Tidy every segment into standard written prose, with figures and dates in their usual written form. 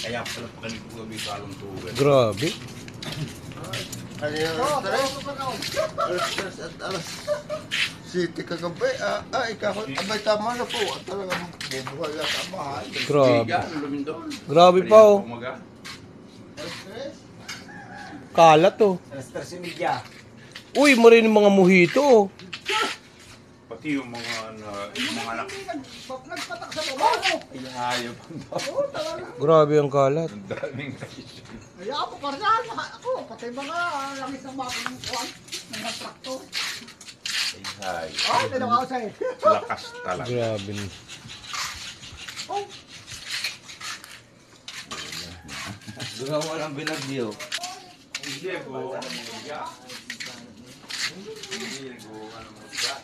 Kaya pala pa kanito gabi kalong tubig. Grabe. Ano yung alas City kagabi. Ikaw, abay tama na po. At talagang bubuhay at amahan. Grabe. Lumindol. Grabe pa oh. Kalat oh. Alas 13:30. Uy, marin yung mga mojito oh. Pati yung mga anak. Nagpatak sa baba ko. Ay, hayop. Grabe ang kalat. Ang daming kaisyon. Kaya ako parang ako, pati mga langis ng mga kuwan, mga traktor. Ay, hayop. Oh, tinong ako sa'yo. Lakas talaga. Grabe. Oh, Gumawa ng binagyo. Hindi ko ano mo siya. Hindi ko ano mo siya.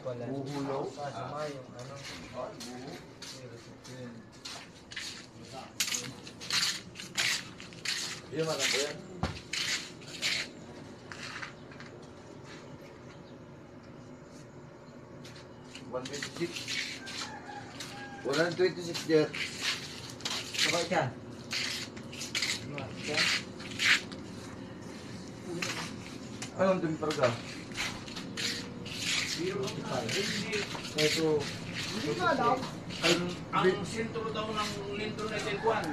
Buhulaw. Kasama yung ano. Yung ano po yan? $126 there. Sabay ka. Anong dumi parga? Ito. hindi ka alam. Ang sentro daw ng lintro na Telkuan.